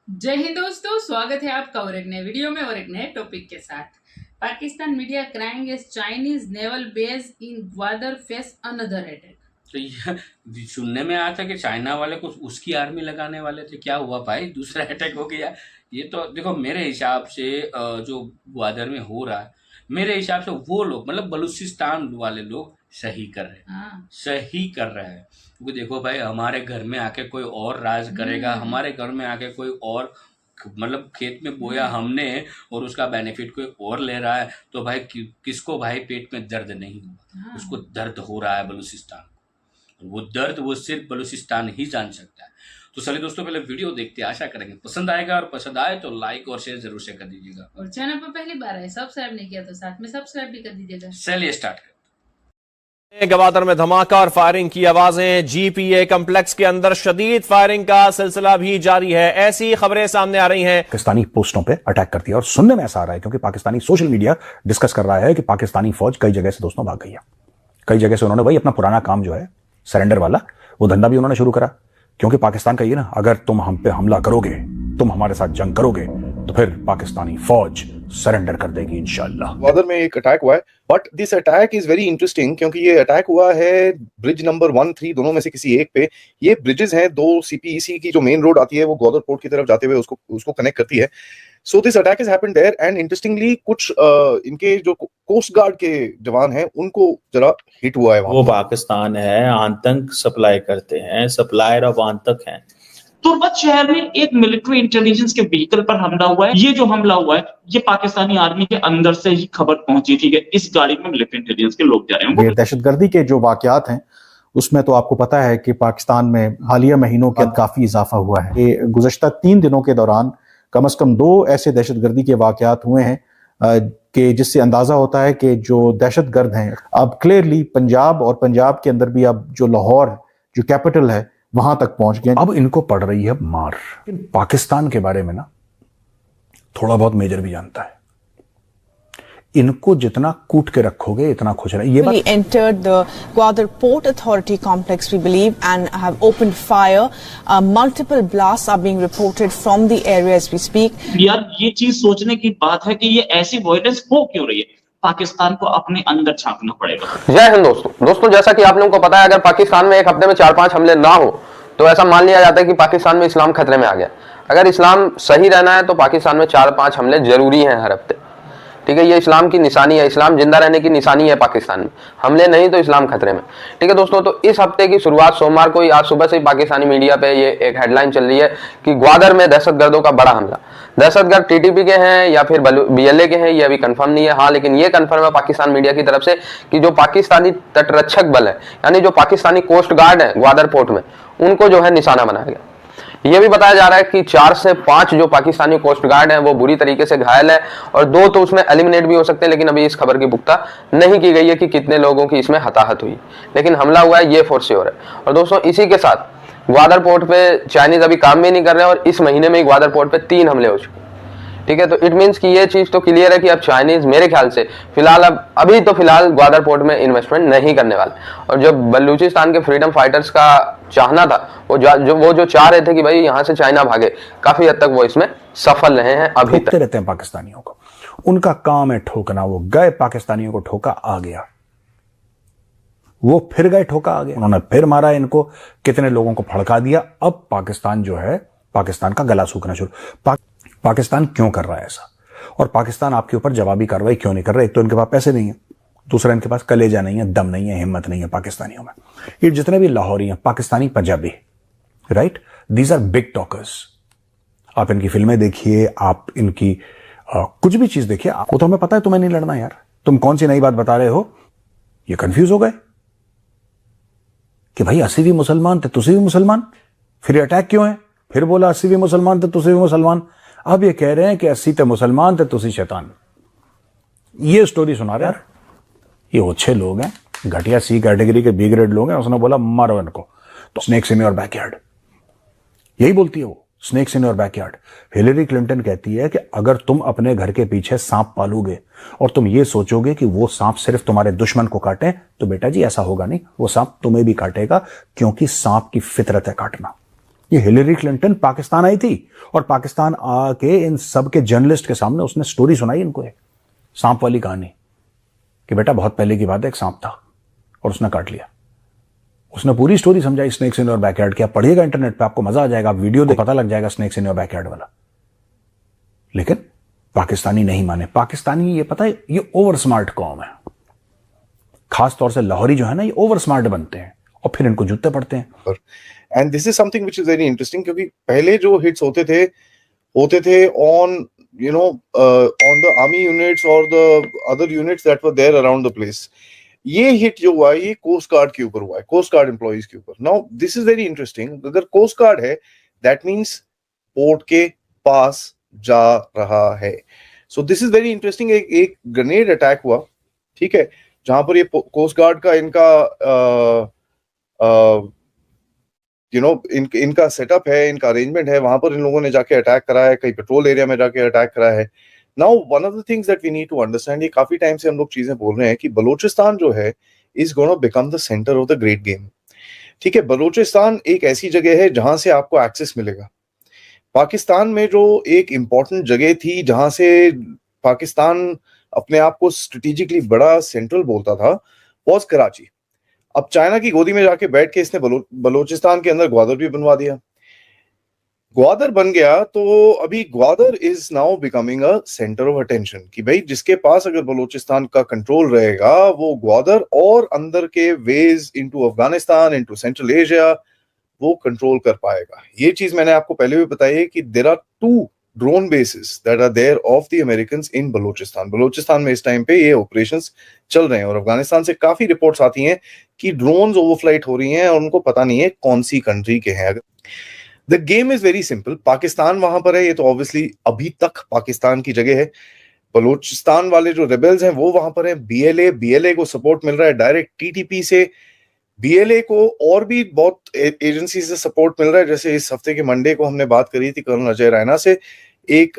जय हिंद दोस्तों, स्वागत है आपका और एक नए वीडियो में और एक नए टॉपिक के साथ। Pakistan media crying as Chinese naval base in Gwadar face another attack. तो ये सुनने में आया था कि चाइना वाले कुछ उसकी आर्मी लगाने वाले थे। क्या हुआ भाई? दूसरा अटैक हो गया। ये तो देखो, मेरे हिसाब से जो ग्वादर में हो रहा है, मेरे हिसाब से वो लोग मतलब बलूचिस्तान वाले लोग सही कर रहे हैं। हाँ। सही कर रहे हैं, क्योंकि देखो भाई, हमारे घर में आके कोई और राज करेगा, हमारे घर में आके कोई और मतलब खेत में बोया हमने और उसका बेनिफिट कोई और ले रहा है, तो भाई किसको भाई पेट में दर्द नहीं होगा? उसको दर्द हो रहा है बलूचिस्तान। वो दर्द वो सिर्फ बलूचिस्तान ही जान सकता है। तो चलिए दोस्तों, पहले वीडियो देखते हैं, आशा करेंगे पसंद आएगा, और पसंद आए तो लाइक और शेयर जरूर से कर दीजिएगा। और चैनल पर पहली बार आए, सब्सक्राइब नहीं किया तो साथ में सब्सक्राइब भी कर दीजिएगा। चलिए स्टार्ट करते हैं। गवादर में धमाका और फायरिंग की आवाजें। जीपीए कम्प्लेक्स के अंदर शदीद फायरिंग का सिलसिला भी जारी है। ऐसी खबरें सामने आ रही हैं। पाकिस्तानी पोस्टों पे अटैक करती है और सुनने में ऐसा आ रहा है, क्योंकि पाकिस्तानी सोशल मीडिया डिस्कस कर रहा है कि पाकिस्तानी फौज कई जगह से दोस्तों भाग गई है। कई जगह से उन्होंने वही अपना पुराना काम जो है सरेंडर वाला, वो धंधा भी उन्होंने शुरू करा। क्योंकि पाकिस्तान का ये ना, अगर तुम हम पे हमला करोगे, तुम हमारे साथ जंग करोगे, तो फिर पाकिस्तानी फौज सरेंडर कर देगी इंशाल्लाह। ग्वादर में एक अटैक हुआ है, but this attack is very interesting क्योंकि ये अटैक हुआ है ब्रिज नंबर 1-3 दोनों में से किसी एक पे। ये ब्रिजेस हैं, दो सीपीईसी की जो मेन रोड आती है वो ग्वादर पोर्ट की तरफ जाते हुए उसको कनेक्ट करती है। So this attack is happened there and interestingly कुछ इनके जो कोस्ट गार्ड के जवान हैं उनको जरा हिट हुआ है वहां। वो पाकिस्तान है, आतंक सप्लाई करते हैं, सप्लायर ऑफ आतंक हैं। तुर्बत शहर में एक मिलिट्री इंटेलिजेंस के व्हीकल पर हमला हुआ है। ये जो हमला हुआ है, ये पाकिस्तानी आर्मी के अंदर से ही खबर पहुंची थी कि इस गाड़ी में मिलिट्री इंटेलिजेंस के लोग जा रहे हैं। ये दहशतगर्दी के जो वाकयात हैं उसमें तो आपको पता है कि पाकिस्तान में हालिया महीनों के काफी इजाफा हुआ है। ये गुज़श्ता 3 दिनों के दौरान कम से कम 2 ऐसे दहशतगर्दी के वाकयात हुए हैं कि जिससे अंदाजा होता है कि जो दहशतगर्द हैं अब क्लियरली पंजाब और पंजाब के अंदर भी अब जो लाहौर जो कैपिटल है वहां तक पहुंच गए। अब इनको पड़ रही है मार। पाकिस्तान के बारे में ना थोड़ा बहुत मेजर भी जानता है। इनको जितना कूट के रखोगे इतना खुश रहे। ये बात entered the Gwadar Port Authority complex, we believe, and have opened fire. Multiple blasts are being reported from the area as we speak. यार, ये चीज सोचने की बात है कि ये ऐसी वायलेंस हो क्यों रही है। पाकिस्तान को अपने अंदर झांकना पड़ेगा। जय हिंद दोस्तों, जैसा कि आप लोगों को पता है, अगर पाकिस्तान में एक हफ्ते में 4-5 हमले ना हो तो ऐसा मान लिया जाता है कि पाकिस्तान में इस्लाम खतरे में आ गया। अगर इस्लाम सही रहना है तो पाकिस्तान में 4-5 हमले जरूरी हैं हर हफ्ते। ठीक है, ये इस्लाम की निशानी है, इस्लाम जिंदा रहने की निशानी है पाकिस्तान में। हमले नहीं तो इस्लाम खतरे में। ठीक है दोस्तों, तो इस हफ्ते की शुरुआत सोमवार को ही, आज सुबह से ही पाकिस्तानी मीडिया पे ये एक हेडलाइन चल रही है कि ग्वादर में दहशतगर्दों का बड़ा हमला। दहशतगर्द टीटीपी के हैं या फिर बीएलए के हैं, ये अभी कंफर्म नहीं है। हाँ, लेकिन ये कंफर्म है पाकिस्तान मीडिया की तरफ से कि जो पाकिस्तानी तटरक्षक बल है, यानी जो पाकिस्तानी कोस्ट गार्ड है ग्वादर पोर्ट में, उनको जो है निशाना बनाया गया। यह भी बताया जा रहा है कि 4 से 5 जो पाकिस्तानी कोस्ट गार्ड हैं वो बुरी तरीके से घायल है, और 2 तो उसमें एलिमिनेट भी हो सकते हैं, लेकिन अभी इस खबर की पुख्ता नहीं की गई है कि कितने लोगों की इसमें हताहत हुई। लेकिन हमला हुआ है, ये फॉर श्योर है। और दोस्तों, इसी के साथ ग्वादर पोर्ट पे चाइनीज अभी काम भी नहीं कर रहे हैं, और इस महीने में ही ग्वादर पोर्ट पे 3 हमले हो चुके। ठीक है, तो इट मीन्स कि ये चीज तो क्लियर है कि अब चाइनीज मेरे ख्याल से फिलहाल अभी ग्वादर पोर्ट में इन्वेस्टमेंट नहीं करने वाले। और जो बलूचिस्तान के फ्रीडम फाइटर्स का चाहना था, वो जो चाह रहे थे कि भाई यहाँ से चाइना भागे, काफी हद तक वो इसमें सफल रहे हैं। अभी तक रहते हैं पाकिस्तानियों को, उनका काम है ठोकना। वो गए, पाकिस्तानियों को ठोका, आ गया। वो फिर गए, ठोका, आ गया। उन्होंने फिर मारा इनको, कितने लोगों को भड़का दिया। अब पाकिस्तान जो है, पाकिस्तान का गला सूखना शुरू। पाकिस्तान क्यों कर रहा है ऐसा, और पाकिस्तान आपके ऊपर जवाबी कार्रवाई क्यों नहीं कर रहा है? एक तो इनके पास पैसे नहीं है, दूसरा इनके पास कलेजा नहीं है, दम नहीं है, हिम्मत नहीं है पाकिस्तानियों में। ये जितने भी लाहौरी हैं, Pakistani Punjabi, right, these are big talkers. आप इनकी फिल्में देखिए, आप इनकी कुछ भी चीज देखिए, आपको तो हमें पता है तुम्हें नहीं लड़ना यार। तुम कौन सी नई बात बता रहे हो? ये कंफ्यूज हो गए कि भाई 80 भी मुसलमान थे, तुसी भी मुसलमान, फिर अटैक क्यों है? फिर बोला 80 भी मुसलमान थे, तुसी भी मुसलमान। अब ये कह रहे हैं कि 80 थे मुसलमान थे, तुसी शैतान। ये स्टोरी सुना रहे यार। ये अच्छे लोग हैं, घटिया सी कैटेगरी के बी ग्रेड लोग हैं। उसने बोला मारो इनको। तो स्नेक्स इन योर बैकयार्ड, यही बोलती है वो, snakes in your backyard. Hillary Clinton कहती है कि अगर तुम अपने घर के पीछे सांप पालोगे और तुम ये सोचोगे कि वो सांप सिर्फ तुम्हारे दुश्मन को काटे, तो बेटा जी ऐसा होगा नहीं, वो सांप तुम्हें भी काटेगा, क्योंकि सांप की फितरत है काटना। ये हिलेरी क्लिंटन पाकिस्तान आई थी और पाकिस्तान आके इन सब के जर्नलिस्ट के सामने उसने स्टोरी सुनाई इनको, एक सांप वाली कहानी कि बेटा बहुत पहले की बात है, एक सांप था और उसने काट लिया। उसने पूरी स्टोरी समझाई स्नेक्स इन योर बैकयार्ड की। आप पढ़िएगा इंटरनेट पे, आपको मजा आ जाएगा, आप वीडियो देख पता लग जाएगा स्नेक्स इन योर बैकयार्ड वाला। लेकिन पाकिस्तानी नहीं माने। पाकिस्तानी, ये पता है, ये ओवर स्मार्ट कौम है। खास तौर से लाहौरी जो है ना, ये ओवर स्मार्ट बनते हैं और फिर इनको जूते पड़ते हैं। And this is something which is very interesting, क्योंकि पहले जो हिट्स होते थे on on the army units or the other units that were there around the place. ये हिट जो हुआ ये कोस्ट गार्ड के ऊपर हुआ है, कोस्ट गार्ड एम्प्लॉइज के ऊपर। Now this is very interesting, अगर कोस्ट गार्ड है दैट मींस पोर्ट के पास जा रहा है। So this is very interesting. एक ग्रेनेड अटैक हुआ, ठीक है, जहां पर ये कोस्ट गार्ड का इनका इनका सेटअप है, इनका अरेंजमेंट है, वहां पर इन लोगों ने जाके अटैक करा है, कई पेट्रोल एरिया में जाके अटैक करा है। Now one of the things that we need to understand, ये काफी टाइम से हम लोग चीजें बोल रहे हैं कि बलूचिस्तान जो है is gonna become the centre of the great game. ठीक है, बलूचिस्तान एक ऐसी जगह है जहां से आपको एक्सेस मिलेगा। पाकिस्तान में जो एक इंपॉर्टेंट जगह थी जहां से पाकिस्तान अपने आप को स्ट्रेटेजिकली बड़ा सेंट्रल बोलता था, वॉज कराची। अब चाइना की गोदी में जाके बैठ के इसने बलूचिस्तान के अंदर ग्वादर भी बनवा दिया। ग्वादर बन गया तो अभी Gwadar is now becoming a centre of attention कि भाई जिसके पास अगर बलूचिस्तान का कंट्रोल रहेगा वो ग्वादर और अंदर के wedge into Afghanistan, into central Asia वो कंट्रोल कर पाएगा। ये चीज मैंने आपको पहले भी बताई है कि there are 2 drone bases that are there of the Americans in Balochistan. Balochistan में इस टाइम पे ये ऑपरेशंस चल रहे हैं और अफगानिस्तान से काफी रिपोर्ट्स आती हैं कि ड्रोन्स ओवरफ्लाइट हो रही हैं और उनको पता नहीं है कौन सी कंट्री के हैं। The game is very simple. Pakistan वहां पर है, ये तो ऑब्वियसली अभी तक पाकिस्तान की जगह है। बलूचिस्तान वाले जो रेबेल्स हैं वो वहां पर हैं। बीएलए को सपोर्ट मिल रहा है डायरेक्ट टीटीपी से। बीएलए को और भी बहुत एजेंसी से सपोर्ट मिल रहा है, जैसे इस हफ्ते के मंडे को हमने बात करी थी कर्नल अजय रैना से। एक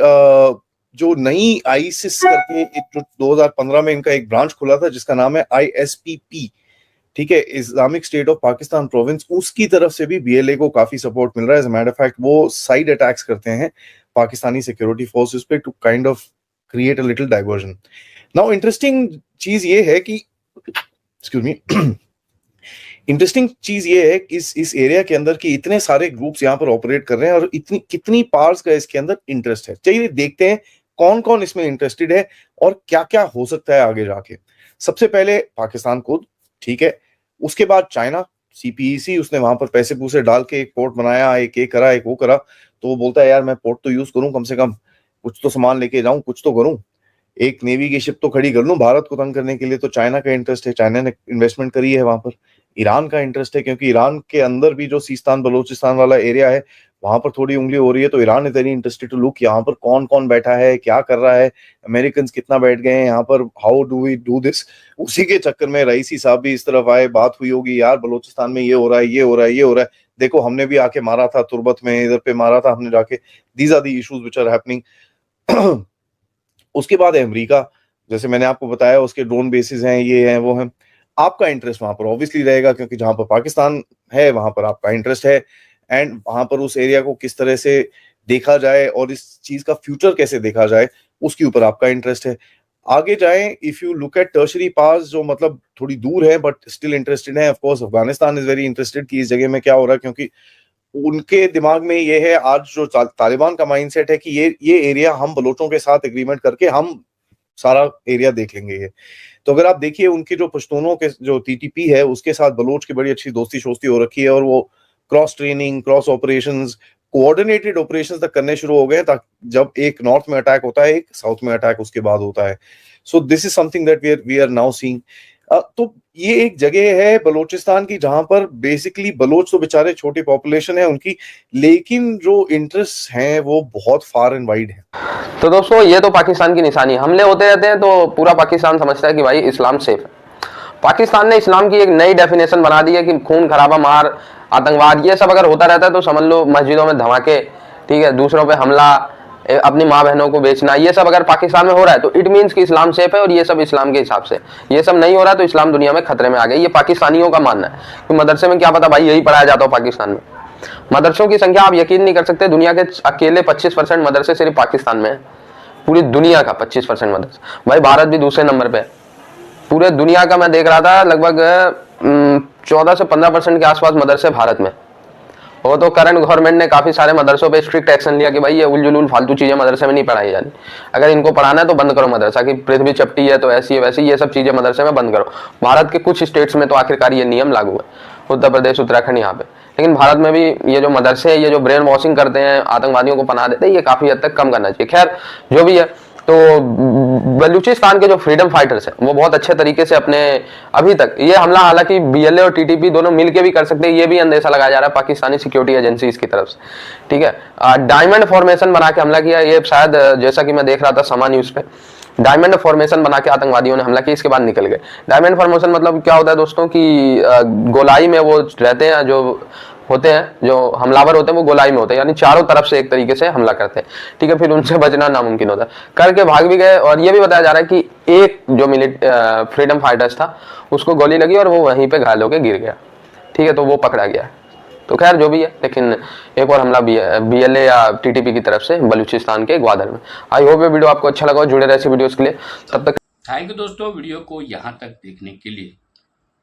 जो नई आईसिस करके जो 2015 में इनका एक ब्रांच खुला था जिसका नाम है ISPP, ठीक है, Islamic state of Pakistan province, उसकी तरफ से भी बीएलए को काफी सपोर्ट मिल रहा है। As a matter of fact वो साइड अटैक्स करते हैं पाकिस्तानी सिक्योरिटी फोर्सेस पे to kind of create a little diversion. Now interesting चीज ये है कि एक्सक्यूज मी इंटरेस्टिंग चीज ये है कि इस एरिया के अंदर की इतने सारे ग्रुप्स यहाँ पर ऑपरेट कर रहे हैं और इतनी कितनी पार्ट्स का इसके अंदर इंटरेस्ट है। चलिए देखते हैं कौन कौन इसमें इंटरेस्टेड है और क्या क्या हो सकता है आगे जाके। सबसे पहले पाकिस्तान खुद, ठीक है, उसके बाद चाइना CPEC, उसने वहां पर पैसे पूसे डाल के एक पोर्ट बनाया, एक ये करा, एक वो करा, तो वो बोलता है यार मैं पोर्ट तो यूज करूं, कम से कम कुछ तो सामान लेके जाऊं, कुछ तो करूं, एक नेवी की शिप तो खड़ी कर लूं। भारत को तंग करने के लिए तो चाइना का इंटरेस्ट है, चाइना ने इन्वेस्टमेंट करी है वहां पर। ईरान का इंटरेस्ट है क्योंकि ईरान के अंदर भी जो सीस्तान बलूचिस्तान वाला एरिया है वहां पर थोड़ी उंगली हो रही है, तो Iran is very interested to look यहाँ पर कौन कौन बैठा है, क्या कर रहा है, अमेरिकन कितना बैठ गए हैं यहाँ पर, how do we do this. उसी के चक्कर में रईसी साहब भी इस तरफ आए, बात हुई होगी यार बलूचिस्तान में ये हो रहा है, ये हो रहा है, ये हो रहा है, देखो हमने भी आके मारा था तुर्बत में, इधर पे मारा था हमने जाके। These are the issues which are happening. उसके बाद है अमेरिका, जैसे मैंने आपको बताया उसके ड्रोन बेसिस हैं, ये हैं वो हैं। आपका इंटरेस्ट वहां पर ऑब्वियसली रहेगा क्योंकि जहां पर पाकिस्तान है वहां पर आपका इंटरेस्ट है, एंड वहां पर उस एरिया को किस तरह से देखा जाए और इस चीज का फ्यूचर कैसे देखा जाए उसके ऊपर आपका इंटरेस्ट है। आगे जाएं, if you look at tertiary pass जो मतलब थोड़ी दूर है बट स्टिल इंटरेस्टेड है, of course Afghanistan is very interested कि इस जगह में क्या हो रहा है, क्योंकि उनके दिमाग में ये है आज जो तालिबान का माइंडसेट है कि ये एरिया हम बलोचों के साथ एग्रीमेंट करके हम सारा एरिया देख लेंगे। ये तो अगर आप देखिए उनके जो पश्तूनों के जो TTP है उसके साथ बलोच की बड़ी अच्छी दोस्ती शोस्ती हो रखी है और वो cross training, cross operations, coordinated operations तक करने शुरू हो गए ताकि जब एक नॉर्थ में अटैक होता है एक साउथ में अटैक उसके बाद होता है। So this is something that we are now seeing. तो ये एक जगह है बलोचिस्तान की जहां पर बेसिकली बलोच तो बेचारे छोटी पॉपुलेशन है उनकी, लेकिन जो इंटरेस्ट हैं वो बहुत फार एंड वाइड है। तो दोस्तों ये तो पाकिस्तान की निशानी, हमले होते रहते हैं तो पूरा पाकिस्तान समझता है कि भाई इस्लाम सेफ है। पाकिस्तान ने इस्लाम की एक नई डेफिनेशन बना दी है कि खून खराबा, मार, आतंकवाद, ये सब अगर होता रहता है तो समझ लो मस्जिदों में धमाके, ठीक है, दूसरों पे हमला, अपनी माँ बहनों को बेचना, ये सब अगर पाकिस्तान में हो रहा है तो इट मीन्स कि इस्लाम सेफ है और ये सब इस्लाम के हिसाब से। ये सब नहीं हो रहा है तो इस्लाम दुनिया में खतरे में आ गई, ये पाकिस्तानियों का मानना है। कि मदरसे में क्या पता भाई यही पढ़ाया जाता हो पाकिस्तान में। मदरसों की संख्या आप यकीन नहीं कर सकते, दुनिया के अकेले 25% मदरसे सिर्फ पाकिस्तान में है, पूरी दुनिया का 25% मदरसा। भाई भारत भी दूसरे नंबर पे है, पूरे दुनिया का मैं देख रहा था लगभग 14 से 15% के आसपास मदरसे भारत में। वो तो करंट गवर्नमेंट ने काफी सारे मदरसों पे स्ट्रिक्ट एक्शन लिया कि भाई ये उलझुल फालतू चीजें मदरसे में नहीं पढ़ाई जानी, अगर इनको पढ़ाना है तो बंद करो मदरसा, कि पृथ्वी चपटी है तो ऐसी है वैसी, ये सब चीजें मदरसे में बंद करो। भारत के कुछ स्टेट्स में तो आखिरकार ये नियम लागू है, उत्तर प्रदेश, उत्तराखंड, यहाँ पे। लेकिन भारत में भी ये जो मदरसे हैं, ये जो ब्रेन वॉशिंग करते हैं, आतंकवादियों को पनाह देते हैं, ये काफी हद तक कम करना चाहिए। खैर जो भी है, तो बलूचिस्तान के जो फ्रीडम फाइटर्स हैं वो बहुत अच्छे तरीके से अपने अभी तक ये हमला, हालांकि बीएलए और टीटीपी दोनों मिलके भी कर सकते हैं, ये भी अंदेशा लगाया जा रहा है पाकिस्तानी सिक्योरिटी एजेंसीज की तरफ से, ठीक है। डायमंड फॉर्मेशन बना के हमला किया, ये शायद जैसा कि मैं देख रहा था समा न्यूज पे, डायमंड फॉर्मेशन बना के आतंकवादियों ने हमला किया, इसके बाद निकल गए। डायमंड फॉर्मेशन मतलब क्या होता है दोस्तों कि गोलाई में वो रहते हैं, जो होते हैं, जो हमलावर होते हैं वो गोलाई में होते हैं, यानी चारों तरफ से एक तरीके से हमला करते हैं, ठीक है। फिर उनसे बचना नामुमकिन होता है, करके भाग भी गए। और ये भी बताया जा रहा है कि एक जो फ्रीडम फाइटर्स था उसको गोली लगी और वो वहीं पे घायल होकर गिर गया, ठीक है, तो वो पकड़ा गया। तो खैर जो भी है, लेकिन एक और हमला बीएलए या टीटीपी की तरफ से बलूचिस्तान के ग्वादर में। आई होप ये वीडियो आपको अच्छा लगा, जुड़े रहे ऐसी वीडियोस के लिए। तब तक थैंक यू दोस्तों वीडियो को यहाँ तक देखने के लिए।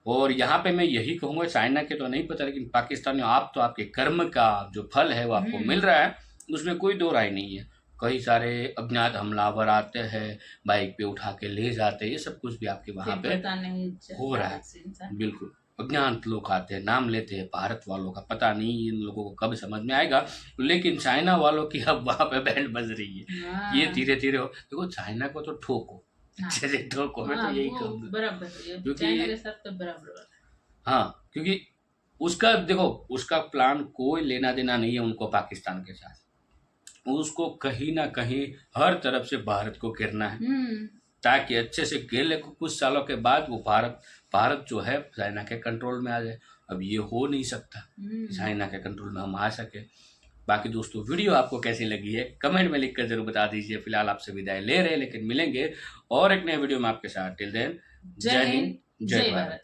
और यहाँ पे मैं यही कहूँगा, चाइना के तो नहीं पता, लेकिन पाकिस्तानियों आप तो आपके कर्म का जो फल है वो आपको मिल रहा है, उसमें कोई दो राय नहीं है। कई सारे अज्ञात हमलावर आते हैं, बाइक पे उठा के ले जाते हैं, ये सब कुछ भी आपके वहाँ पे हो रहा है। बिल्कुल अज्ञात लोग आते हैं, नाम लेते हैं भारत वालों का, पता नहीं इन लोगों को कब समझ में आएगा, लेकिन चाइना वालों की अब वहाँ पे बैंड बज रही है। ये धीरे धीरे हो, देखो चाइना को तो ठोको, ठोको, मैं तो यही कहूँगा, बराबर, क्योंकि हाँ, क्योंकि उसका देखो, उसका प्लान कोई लेना देना नहीं है उनको पाकिस्तान के साथ, उसको कहीं ना कहीं हर तरफ से भारत को घेरना है, ताकि अच्छे से घेर ले, कुछ सालों के बाद वो भारत जो है चाइना के कंट्रोल में आ जाए। अब ये हो नहीं सकता चाइना के कंट्रोल में हम आ सके। बाकी दोस्तों वीडियो आपको कैसी लगी है कमेंट में लिखकर जरूर बता दीजिए। फिलहाल आपसे विदाई ले रहे, लेकिन मिलेंगे और एक नए वीडियो में आपके साथ। टिल देन, जय हिंद, जय भारत।